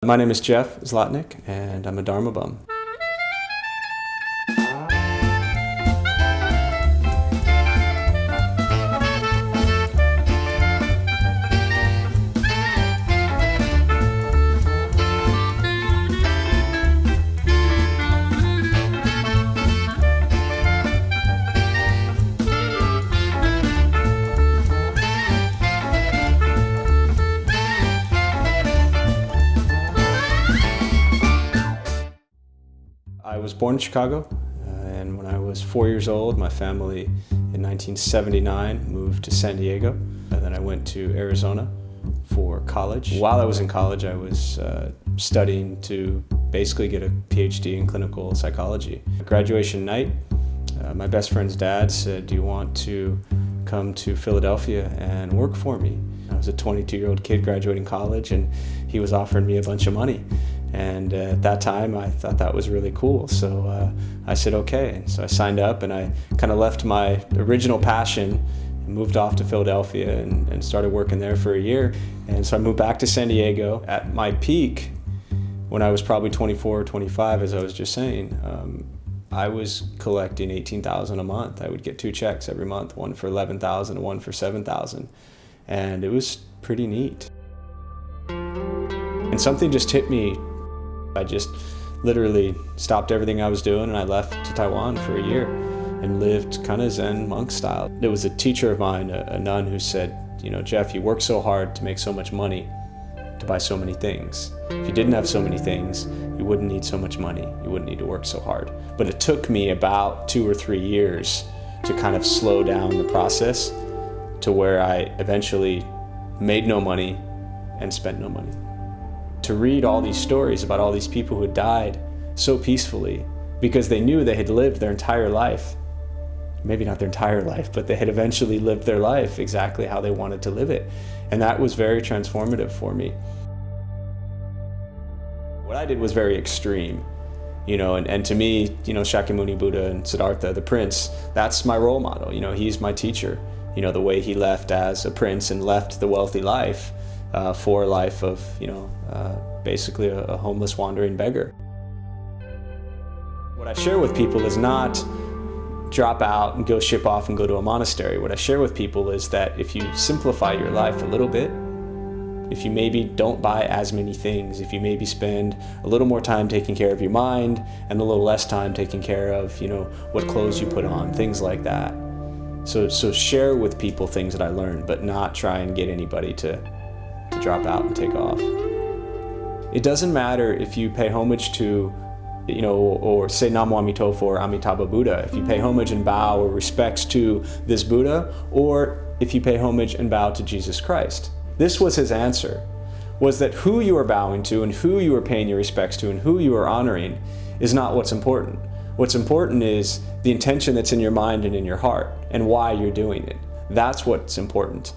My name is Jeff Zlotnik, and I'm a Dharma bum. I was born in Chicago, and when I was 4 years old, my family in 1979 moved to San Diego. And then I went to Arizona for college. While I was in college, I was studying to basically get a PhD in clinical psychology. Graduation night, my best friend's dad said, "Do you want to come to Philadelphia and work for me?" I was a 22-year-old kid graduating college, and he was offering me a bunch of money. And at that time, I thought that was really cool. So I said, okay. And so I signed up, and I kind of left my original passion and moved off to Philadelphia and started working there for a year. And so I moved back to San Diego. At my peak, when I was probably 24 or 25, as I was just saying, I was collecting $18,000 a month. I would get 2 checks every month, one for $11,000 and one for $7,000. And it was pretty neat. And something just hit me. I just literally stopped everything I was doing, and I left to Taiwan for a year and lived kind of Zen monk style. There was a teacher of mine, a nun, who said, "You know, Jeff, you work so hard to make so much money to buy so many things. If you didn't have so many things, you wouldn't need so much money. You wouldn't need to work so hard." But it took me about 2 or 3 years to kind of slow down the process to where I eventually made no money and spent no money. To read all these stories about all these people who had died so peacefully because they knew they had lived their entire life, maybe not their entire life, but they had eventually lived their life exactly how they wanted to live it. And that was very transformative for me. What I did was very extreme, you know, and to me, you know, Shakyamuni Buddha and Siddhartha, the prince, that's my role model. You know, he's my teacher. You know, the way he left as a prince and left the wealthy life for a life of, you know, basically a homeless wandering beggar. What I share with people is not drop out and go ship off and go to a monastery. What I share with people is that if you simplify your life a little bit, if you maybe don't buy as many things, if you maybe spend a little more time taking care of your mind and a little less time taking care of, you know, what clothes you put on, things like that. So share with people things that I learned, but not try and get anybody to drop out and take off. It doesn't matter if you pay homage to, you know, or say Namo Amitofo or Amitabha Buddha, if you pay homage and bow or respects to this Buddha, or if you pay homage and bow to Jesus Christ. This was his answer, was that who you are bowing to and who you are paying your respects to and who you are honoring is not what's important. What's important is the intention that's in your mind and in your heart and why you're doing it. That's what's important.